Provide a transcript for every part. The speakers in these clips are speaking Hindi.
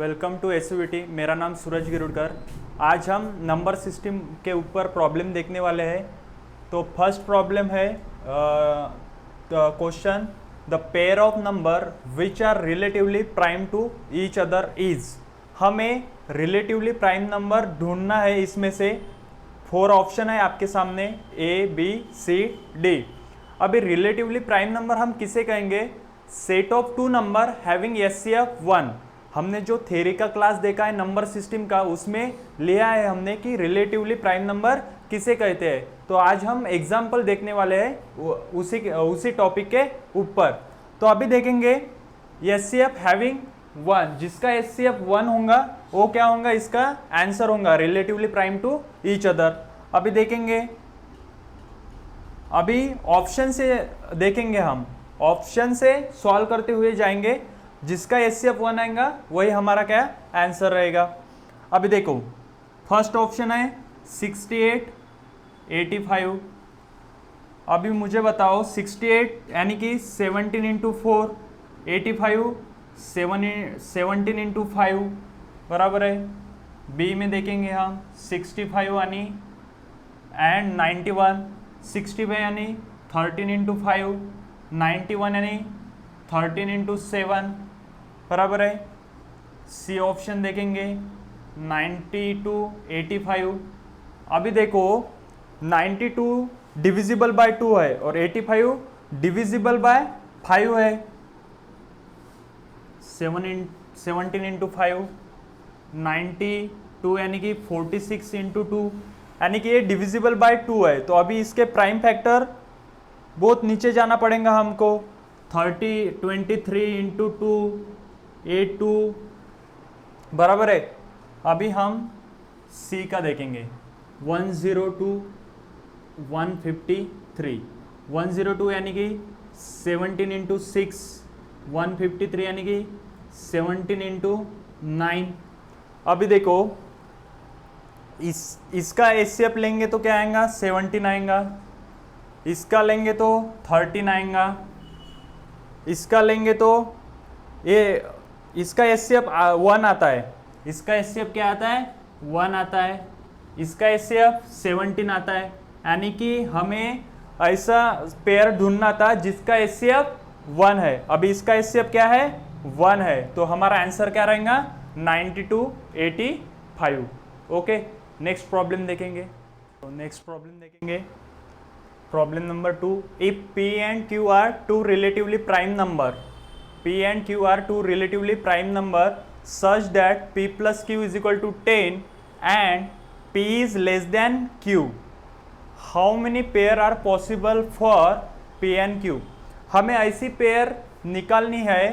Welcome to एसयूवीटी। मेरा नाम सूरज गिरुड़कर। आज हम नंबर सिस्टम के ऊपर प्रॉब्लम देखने वाले हैं। तो फर्स्ट प्रॉब्लम है question the pair of number which are relatively prime to each other is. हमें रिलेटिवली प्राइम नंबर ढूंढना है। इसमें से 4 ऑप्शन है आपके सामने, ए बी सी डी। अभी रिलेटिवली प्राइम नंबर हम किसे कहेंगे? Set of 2 number having HCF 1। हमने जो थ्योरी का क्लास देखा है नंबर सिस्टम का, उसमें लिया है हमने कि रिलेटिवली प्राइम नंबर किसे कहते हैं। तो आज हम एग्जाम्पल देखने वाले हैं उसी टॉपिक के ऊपर। तो अभी देखेंगे एचसीएफ हैविंग 1, जिसका एचसीएफ 1 होगा वो क्या होगा? इसका आंसर होगा relatively prime to each other. अभी देखेंगे, अभी ऑप्शन से देखेंगे, हम ऑप्शन से सॉल्व करते हुए जाएंगे। जिसका एचसीएफ 1 आएगा वही हमारा क्या आंसर रहेगा। अभी देखो, फर्स्ट ऑप्शन है 68 85। अभी मुझे बताओ 68 यानी कि 17 इंटू 4, 85 17 इंटू 5 बराबर है। बी में देखेंगे हम 65 यानी एंड 91, 65 यानी 13 इंटू 5, 91 यानी 13 इंटू 7 बराबर है। सी ऑप्शन देखेंगे 92 85। अभी देखो 92 डिविजिबल बाय 2 है और 85 डिविजिबल बाय 5 है। 17 इंटू 5 92 यानी कि 46 इंटू 2 यानी कि ये डिविजिबल बाय 2 है। तो अभी इसके प्राइम फैक्टर बहुत नीचे जाना पड़ेगा हमको। 23 इंटू 2 82 बराबर है। अभी हम सी का देखेंगे 102 153। 102 यानी कि 17 इंटू 6, 153 यानी कि 17 इंटू 9। अभी देखो इसका एचसीएफ लेंगे तो क्या आएगा? 17 आएगा। इसका लेंगे तो 13 आएगा। इसका लेंगे तो ये इसका एचसीएफ 1 आता है। इसका एचसीएफ क्या आता है? 1 आता है। इसका एचसीएफ 17 आता है। यानी कि हमें ऐसा पेयर ढूंढना था जिसका एचसीएफ 1 है। अभी इसका एचसीएफ क्या है? 1 है। तो हमारा आंसर क्या रहेगा? 92 85। ओके, नेक्स्ट प्रॉब्लम देखेंगे। तो नेक्स्ट प्रॉब्लम देखेंगे problem number 2। If P and Q are two relatively prime number, P and Q are two relatively prime number such that P plus Q is equal to 10 and P is less than Q, how many pair are possible for P and Q? हमें ऐसी पेयर निकालनी है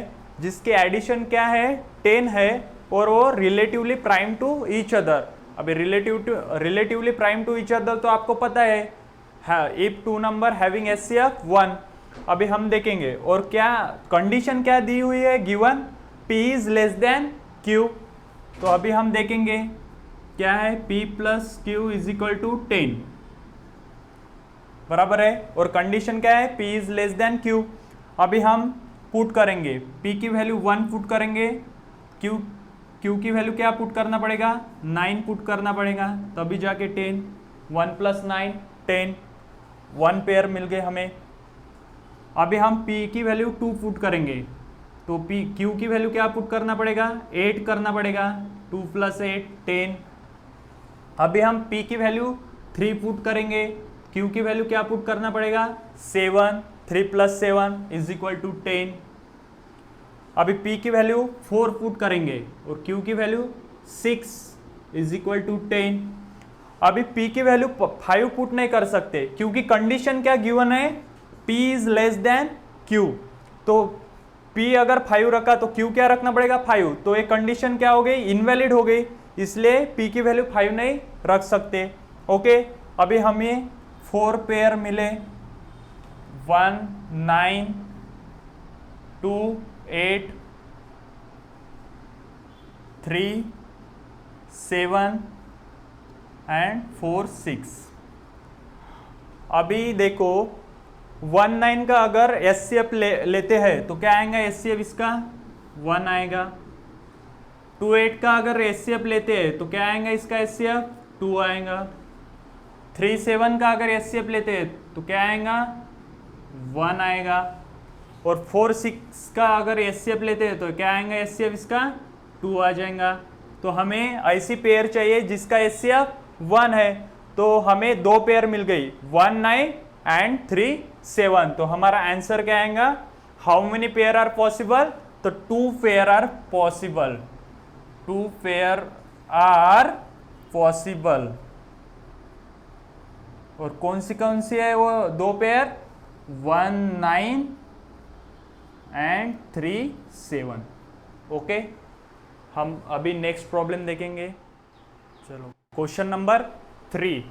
जिसके एडिशन क्या है? 10 है और वो relatively prime to each other. अभी relatively prime to each other तो आपको पता है, इफ 2 नंबर हैविंग एचसीएफ 1। अभी हम देखेंगे और क्या कंडीशन क्या दी हुई है given? P is less than Q। तो अभी हम देखेंगे क्या है? P plus Q is equal to 10 बराबर है। और कंडीशन क्या है? P is less than Q। अभी हम पुट करेंगे, P की वैल्यू 1 पुट करेंगे, Q की वैल्यू क्या पुट करना पड़ेगा? 9 पुट करना पड़ेगा, तभी जाके 10। 1 प्लस 9 10, 1 पेयर मिल गए हमें। अभी हम P की वैल्यू 2 पुट करेंगे, तो Q की वैल्यू क्या पुट करना पड़ेगा? 8 करना पड़ेगा। 2 प्लस 8 10। अभी हम P की वैल्यू 3 पुट करेंगे, Q की वैल्यू क्या पुट करना पड़ेगा? 7। 3 प्लस 7 इज इक्वल टू 10। अभी P की वैल्यू 4 पुट करेंगे और Q की वैल्यू 6 इज इक्वल टू 10। अभी P की वैल्यू 5 पुट नहीं कर सकते क्योंकि कंडीशन क्या गिवन है? P is less than Q। तो P अगर 5 रखा तो Q क्या रखना पड़ेगा? 5। तो ये कंडीशन क्या हो गई? इनवैलिड हो गई, इसलिए P की वैल्यू 5 नहीं रख सकते। ओके, अभी हमें 4 पेयर मिले, 1 9 2 8 3 7 एंड 4 6। अभी देखो 1 9 का अगर एचसीएफ लेते हैं तो क्या आएगा? एचसीएफ इसका 1 आएगा। 28 का अगर एचसीएफ लेते हैं तो क्या आएगा इसका एचसीएफ 2 आएगा। 37 का अगर एचसीएफ लेते हैं तो क्या आएगा 1 आएगा। और 46 का अगर एचसीएफ लेते हैं तो क्या आएगा एचसीएफ इसका 2 आ जाएगा। तो हमें ऐसी पेयर चाहिए जिसका एचसीएफ 1 है, तो हमें दो पेयर मिल गई 1 9 एंड 3 7। तो हमारा आंसर क्या आएगा, how many pair are possible, तो 2 pair are possible, 2 pair are possible. और कौन सी है वो दो पेयर 1 9 एंड 3 7। ओके, हम अभी नेक्स्ट प्रॉब्लम देखेंगे। चलो क्वेश्चन नंबर 3।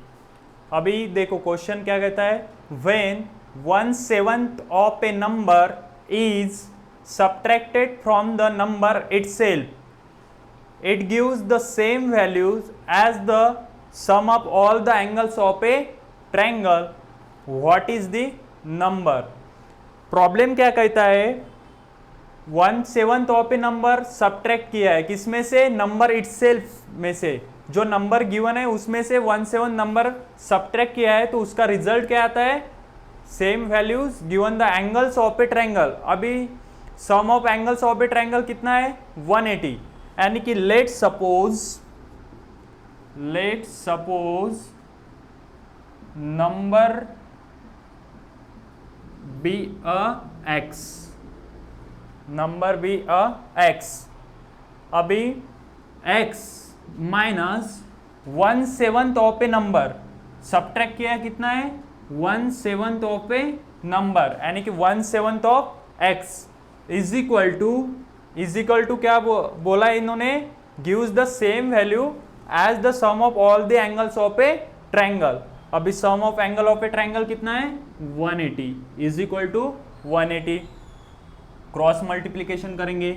अभी देखो क्वेश्चन क्या कहता है, when 1/7 of a number is subtracted from the number itself, it gives the same values as the sum of all the angles of a triangle. What is the number? Problem क्या कहता है, 1/7 ऑफ ए नंबर सब्ट्रैक्ट किया है किसमें से, नंबर इटसेल्फ में से, जो नंबर गिवन है उसमें से 1/7 नंबर सब्ट्रैक्ट किया है, तो उसका रिजल्ट क्या आता है, same values given the angles of a triangle. अभी sum of angles of a triangle कितना है 180, यानी कि let suppose number be a x, number be a x. अभी x minus 1/7 of a number subtract किया है, कितना है 1/7 ऑफ ए नंबर, यानी कि 1/7 of x is equal to क्या बोला इन्होंने, gives the same value as the sum of all the angles of a triangle. अभी sum of angle of a triangle कितना है 180 is equal to 180। Cross multiplication करेंगे,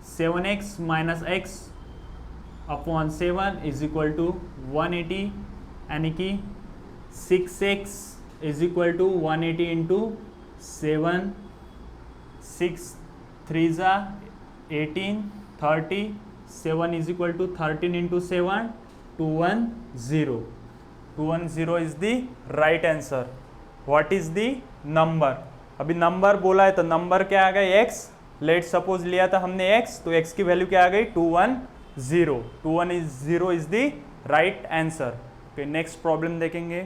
7x minus x upon 7 is equal to 180, यानी कि 6x is equal to 180 into 7, 6 3 ज़ा 18, 30, 7 is equal to 13 into 7, 210। 210 is the right answer. What is the number, अभी नंबर बोला है तो नंबर क्या आ गया x, लेट सपोज लिया था हमने x, तो x की वैल्यू क्या आ गई 210। 210 is the right answer. Okay, next problem देखेंगे।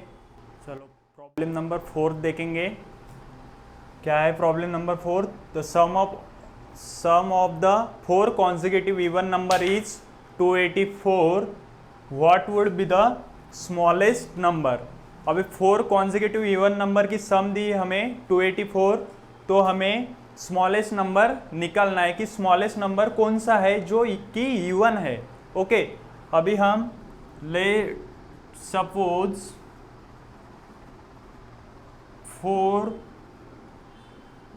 चलो प्रॉब्लम नंबर 4 देखेंगे। क्या है problem number 4, the sum of the 4 consecutive even number is 284, what would be the smallest number। अभी 4 consecutive even नंबर की सम दी हमें 284, तो हमें स्मॉलेस्ट नंबर निकालना है कि स्मॉलेस्ट नंबर कौन सा है जो कि इवन है। ओके, अभी हम ले suppose 4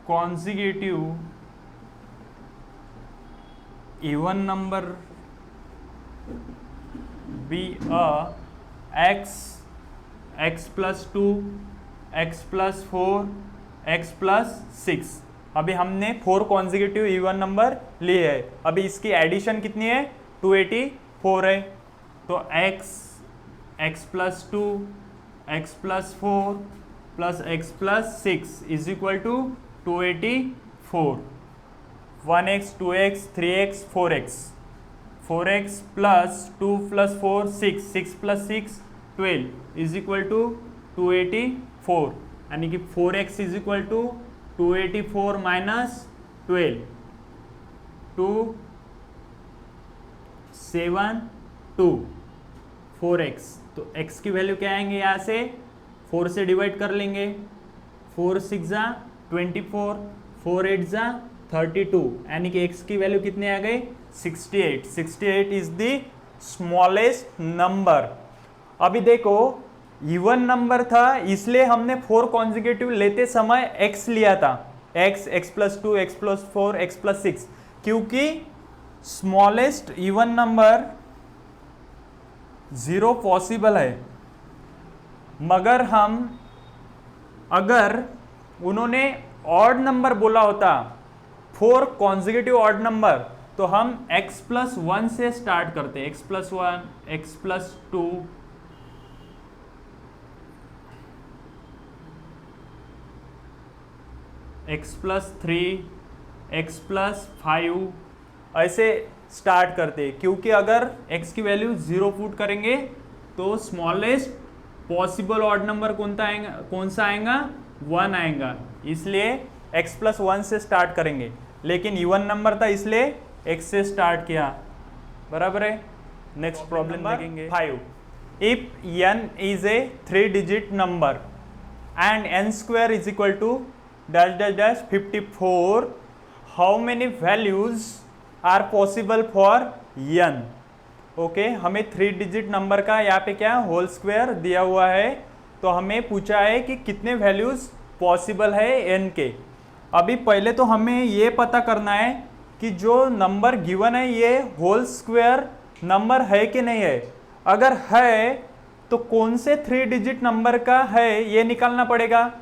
consecutive even number be a x plus 2, x plus 4, x plus 6। अभी हमने 4 कॉन्जिक्यूटिव इवन नंबर लिए है, अभी इसकी एडिशन कितनी है 284 है, तो x plus 2, x plus 4 plus x plus 6 is equal to 284। 1x 2x 3x 4x, 4x plus 2 plus 4 6, 6 plus 6 12 is equal to 284, यानी कि 4x is equal to 284 minus 12, 2 7 2 4x। तो x की वैल्यू क्या आएंगे, यहाँ से 4 से डिवाइड कर लेंगे, 4 6 जा 24, 4 8 जा 32, यानी कि x की वैल्यू कितनी आ गई 68। 68 इज द स्मॉलेस्ट नंबर। अभी देखो इवन नंबर था इसलिए हमने 4 कॉन्जिक्यूटिव लेते समय x लिया था, x plus 2, x plus 4, x plus 6, क्योंकि स्मॉलेस्ट इवन नंबर 0 पॉसिबल है। मगर हम अगर उन्होंने ऑड नंबर बोला होता 4 कॉन्जिक्यूटिव ऑड नंबर, तो हम x+1 से स्टार्ट करते हैं। x+1, x+2, x+3, x+5 ऐसे स्टार्ट करते हैं, क्योंकि अगर x की वैल्यू 0 पुट करेंगे तो स्मॉलेस्ट पॉसिबल ऑड नंबर कौन सा आएगा? 1 आएगा, इसलिए x+1 से स्टार्ट करेंगे। लेकिन इवन नंबर था इसलिए x से स्टार्ट किया, बराबर है। नेक्स्ट प्रॉब्लम देखेंगे 5। If n is a 3 digit number and n square is equal to dash dash dash 54, how many values are possible for n? Okay, हमें 3 डिजिट नंबर का यहाँ पे क्या होल स्क्वायर दिया हुआ है, तो हमें पूछा है कि कितने वैल्यूज पॉसिबल है n के। अभी पहले तो हमें ये पता करना है कि जो नंबर गिवन है ये होल स्क्वायर नंबर है कि नहीं है। अगर है तो कौन से 3 डिजिट नंबर का है ये निकालना पड़ेगा,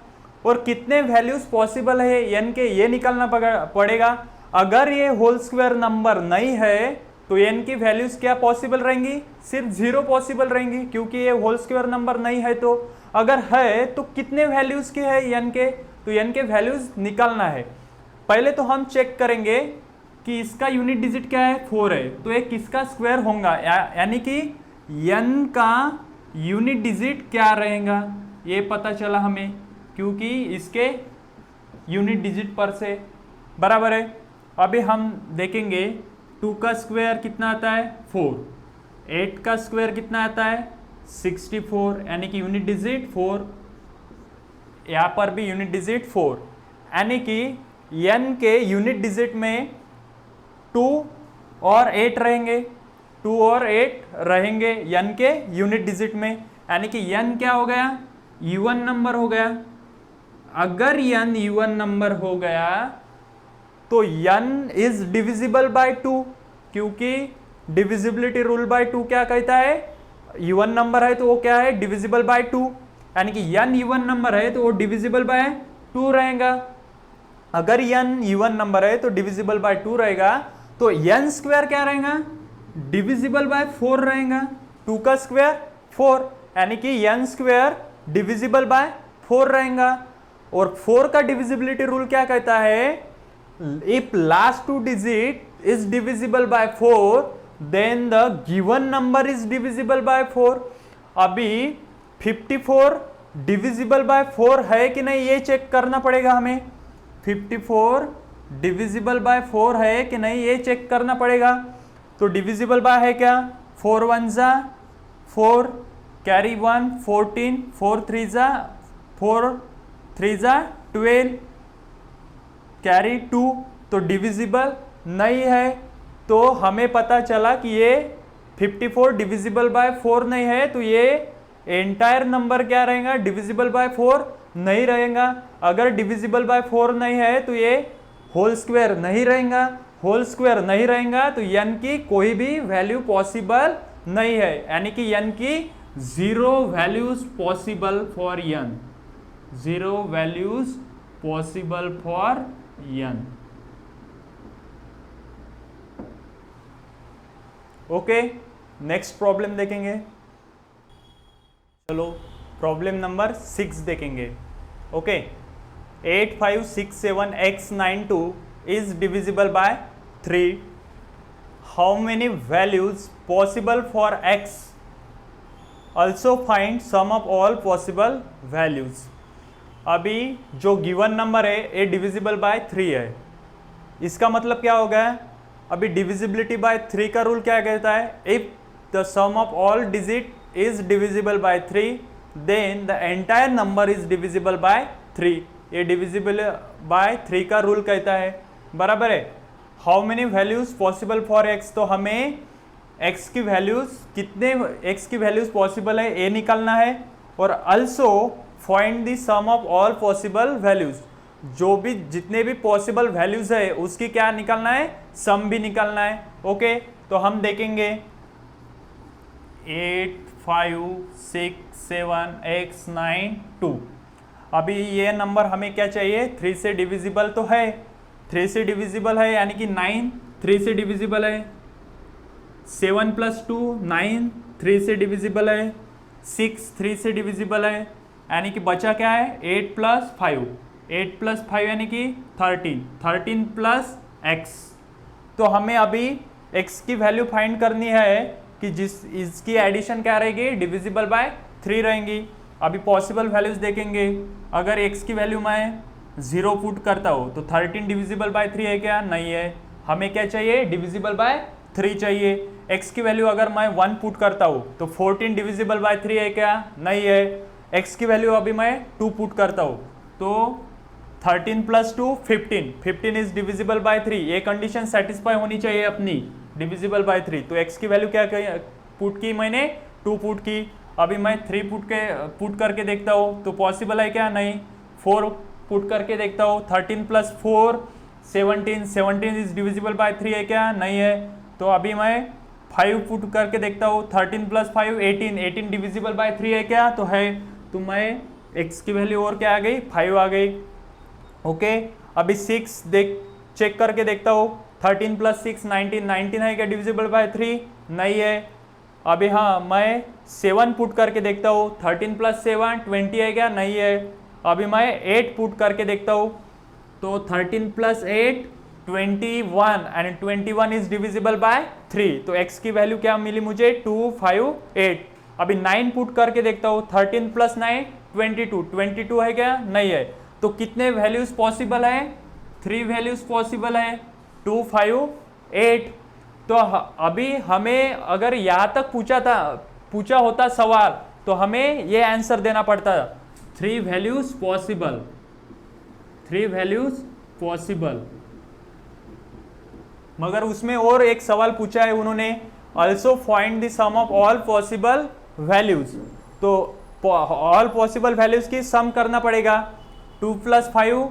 और कितने वैल्यूज पॉसिबल है n के ये निकालना पड़ेगा। अगर ये होल स्क्वायर नंबर नहीं है तो n की वैल्यूज क्या पॉसिबल रहेंगी? सिर्फ 0 पॉसिबल रहेंगी, क्योंकि ये होल स्क्वायर नंबर नहीं है। तो अगर है तो कितने वैल्यूज के है n के, तो n के वैल्यूज निकालना है। पहले तो हम चेक करेंगे कि इसका यूनिट डिजिट क्या है? 4 है, तो ये किसका स्क्वायर होगा, यानी कि n का यूनिट डिजिट क्या रहेगा ये पता चला हमें, क्योंकि इसके यूनिट डिजिट पर से, बराबर है। अभी हम देखेंगे 2 का स्क्वायर कितना आता है? 4। 8 का स्क्वायर कितना आता है? 64, यानी कि यूनिट डिजिट 4। यहाँ पर भी यूनिट डिजिट 4, यानी कि n के यूनिट डिजिट में 2 और 8 रहेंगे, 2 और 8 रहेंगे n के यूनिट डिजिट में, यानी कि n क्या हो गया? इवन नंबर हो गया। अगर n इवन नंबर हो गया तो n इज डिविजिबल बाय 2, क्योंकि डिविजिबिलिटी रूल बाय 2 क्या कहता है? इवन नंबर है तो वो क्या है? डिविजिबल बाय 2, यानी कि n इवन नंबर है तो वो डिविजिबल बाय 2 रहेगा। अगर n इवन नंबर है तो डिविजिबल बाय 2 रहेगा, तो n स्क्वायर क्या रहेगा? डिविजिबल बाय 4 रहेगा। 2 का स्क्वायर 4, यानी कि n स्क्वायर डिविजिबल बाय 4 रहेगा। और 4 का डिविजिबिलिटी रूल क्या कहता है? If last 2 digit is divisible by 4 then the given number is divisible by 4। अभी 54 डिविजिबल बाय 4 है कि नहीं ये चेक करना पड़ेगा हमें। 54 डिविजिबल बाय 4 है कि नहीं ये चेक करना पड़ेगा। तो डिविजिबल बाय है क्या? 4 1 जा 4, कैरी 1 14, 4 3 जा 4 3 जा 12, कैरी 2, तो डिविजिबल नहीं है। तो हमें पता चला कि ये 54 डिविजिबल बाय 4 नहीं है, तो ये एंटायर नंबर क्या रहेगा? डिविजिबल बाय 4 नहीं रहेगा। अगर डिविजिबल बाय 4 नहीं है तो ये होल स्क्वायर नहीं रहेगा। होल स्क्वायर नहीं रहेगा तो n की कोई भी वैल्यू पॉसिबल नहीं है, यानी कि n की 0 values possible for n, 0 values possible for n। Okay, next problem देखेंगे। चलो प्रॉब्लम नंबर 6 देखेंगे। Okay, 8567x92 is divisible by 3. How many values possible for x? Also find sum of all possible values. अभी जो गिवन नंबर है ये डिविजिबल बाय 3 है, इसका मतलब क्या हो गया? अभी डिविजिबिलिटी बाय 3 का रूल क्या कहता है? If the sum of all digit is divisible by 3 then the entire number is divisible by 3। ये डिविजिबल बाय 3 का रूल कहता है, बराबर है। How many values possible for x, तो हमें x की वैल्यूज कितने x की वैल्यूज पॉसिबल है ये निकालना है। और also find the sum of all possible values, जो भी जितने भी पॉसिबल वैल्यूज है उसकी क्या निकालना है? सम भी निकालना है। ओके, तो हम देखेंगे 8567x92। अभी ये नंबर हमें क्या चाहिए? 3 से डिविजिबल तो है, 3 से डिविजिबल है यानी कि 9, 3 से डिविजिबल है, 7 प्लस 2 9 3 से डिविजिबल है, 6 3 से डिविजिबल है, यानी कि बचा क्या है 8 प्लस 5, 8 प्लस 5 यानी कि 13, 13 प्लस x। तो हमें अभी x की वैल्यू फाइंड करनी है कि जिस इसकी एडिशन क्या रहेगी, डिविजिबल बाय 3 रहेंगी। अभी पॉसिबल वैल्यूज देखेंगे। अगर x की वैल्यू मैं 0 पुट करता हूँ तो 13 डिविजिबल बाय 3 है क्या, नहीं है। हमें क्या चाहिए, डिविजिबल बाय 3 चाहिए। x की वैल्यू अगर मैं 1 पुट करता हूँ तो 14 डिविजिबल बाय 3 है क्या, नहीं है। x की वैल्यू अभी मैं 2 पुट करता हूँ तो 13 प्लस 2 15, 15 इज डिविजिबल बाय 3। ये कंडीशन सेटिस्फाई होनी चाहिए अपनी, डिविजिबल बाय 3। तो x की वैल्यू क्या पुट की मैंने, 2 पुट की। अभी मैं 3 पुट करके देखता हूँ तो पॉसिबल है क्या, नहीं। 4 पुट करके देखता हूँ, 13 प्लस 4 17, 17 इज डिविजिबल बाय 3 है क्या, नहीं है। तो अभी मैं 5 पुट करके देखता हूँ, 13 प्लस 5 18, 18 डिविजिबल बाय 3 है क्या, तो है। तो मैं x की वैल्यू और क्या आ गई, 5 आ गई। ओके, अभी 6 चेक करके देखता हूँ, 13 प्लस 6 19, 19 है क्या डिविजिबल बाय 3, नहीं है। अभी हाँ मैं 7 पुट करके देखता हूँ, 13 प्लस 7 20 है क्या, नहीं है। अभी मैं 8 पुट करके देखता हूँ तो 13 plus 8 21 and 21 is divisible by 3। तो x की वैल्यू क्या मिली मुझे, 2 5 8। अभी 9 पुट करके देखता हूँ, 13 प्लस 9 22, 22 है क्या, नहीं है। तो कितने वैल्यूज पॉसिबल है, 3 वैल्यूज पॉसिबल है, 2 5 8। तो अभी हमें अगर यहाँ तक पूछा होता सवाल तो हमें ये आंसर देना पड़ता, 3 वैल्यूज पॉसिबल, 3 वैल्यूज पॉसिबल। मगर उसमें और एक सवाल पूछा है उन्होंने, also find the sum of all possible values. तो ऑल पॉसिबल वैल्यूज की सम करना पड़ेगा। 2 प्लस 5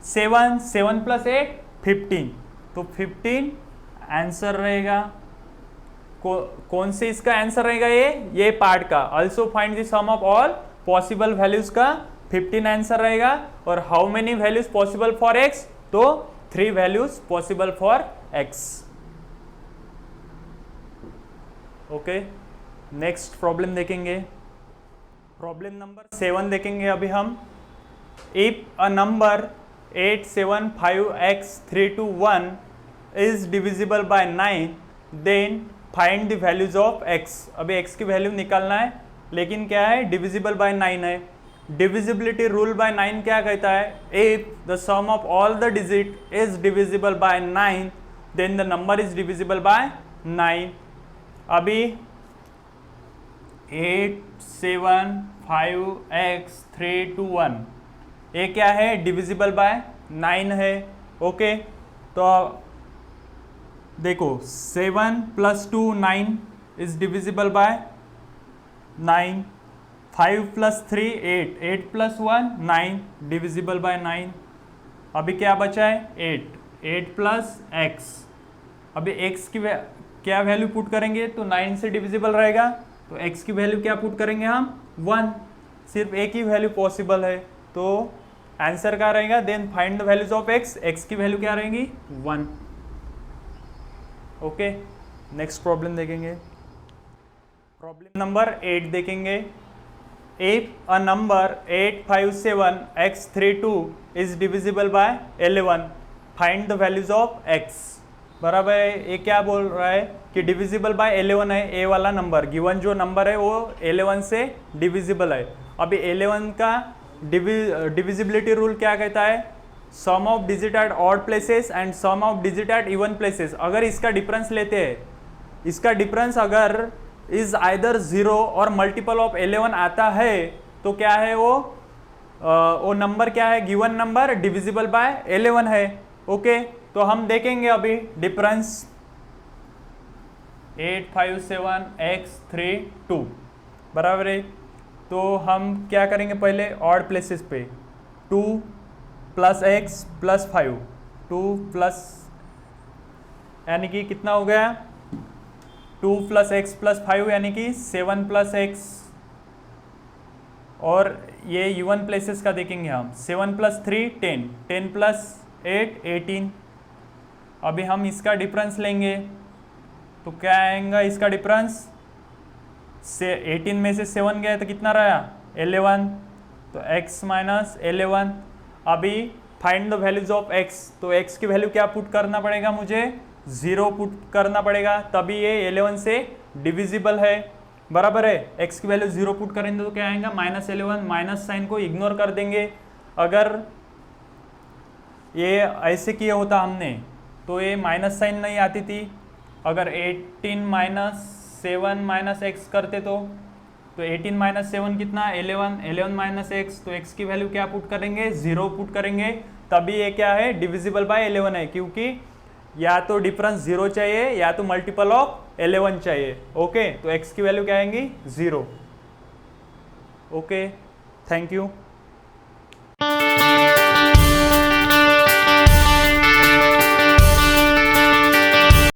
7, 7 प्लस 8 15, तो 15 आंसर रहेगा। कौन से इसका आंसर रहेगा, ये पार्ट का also find the sum of all possible values का 15 आंसर रहेगा। और how many values possible for x, तो 3 values possible for x। Okay, next problem देखेंगे, प्रॉब्लम नंबर 7 देखेंगे अभी हम। If a number 875x321 is divisible by 9 then find the values of x। अभी x की वैल्यू निकालना है, लेकिन क्या है, डिविजिबल बाय 9 है। डिविजिबिलिटी रूल बाय 9 क्या कहता है, if the sum of all the digit is divisible by 9 then the number is divisible by 9। अभी 875x321 ये क्या है, डिविजिबल बाय 9 है। ओके, तो देखो 7 plus 2 9 is divisible by 9, 5 plus 3 8, 8 plus 1 9 divisible by 9। अभी क्या बचा है, 8, 8 प्लस x। अभी x की क्या वैल्यू पुट करेंगे तो 9 से डिविजिबल रहेगा, तो x की वैल्यू क्या पुट करेंगे हम, 1। सिर्फ एक ही वैल्यू पॉसिबल है, तो आंसर क्या रहेगा, then find the values of x, x की वैल्यू क्या रहेंगी, 1। ओके, नेक्स्ट प्रॉब्लम देखेंगे, प्रॉब्लम नंबर 8 देखेंगे। If a number 857x32 is divisible by 11 find the values of x। बराबर है, ये क्या बोल रहा है कि डिविजिबल बाय 11 है, ए वाला नंबर, गिवन जो नंबर है वो 11 से डिविजिबल है। अभी 11 का डिविजिबिलिटी रूल क्या कहता है, sum of digit at odd places and sum of digit at even places. अगर इसका डिफरेंस लेते हैं, इसका डिफरेंस अगर इज आइदर 0 और मल्टीपल ऑफ 11 आता है तो क्या है वो नंबर क्या है, गिवन नंबर डिविजिबल बाय 11 है। ओके, तो हम देखेंगे अभी डिफरेंस 857x32 बराबर है। तो हम क्या करेंगे, पहले ऑड प्लेसेस पे 2 प्लस एक्स प्लस 5, 2 प्लस यानी कि कितना हो गया, 2 प्लस एक्स प्लस 5 यानी कि 7 प्लस एक्स। और ये इवन प्लेसेस का देखेंगे हम, 7 प्लस 3 10, 10 प्लस 8 18, अभी हम इसका डिफरेंस लेंगे तो क्या आएगा इसका डिफरेंस, से 18 में से 7 गया तो कितना रहा 11, तो x माइनस 11। अभी find the values of x, तो x की वैल्यू क्या पुट करना पड़ेगा मुझे, 0 पुट करना पड़ेगा, तभी ये 11 से डिविजिबल है, बराबर है। x की वैल्यू 0 पुट करेंगे तो क्या आएगा -11, माइनस साइन को इग्नोर कर देंगे। अगर ये ऐसे किया होता हमने तो ये माइनस साइन नहीं आती थी। अगर 18 माइनस 7 माइनस एक्स करते तो 18 माइनस 7 कितना 11, 11 माइनस एक्स, तो x की वैल्यू क्या पुट करेंगे 0 पुट करेंगे, तभी ये क्या है डिविजिबल बाय 11 है, क्योंकि या तो डिफरेंस 0 चाहिए या तो मल्टीपल ऑफ 11 चाहिए। ओके, तो x की वैल्यू क्या आएंगी 0। Okay, thank you.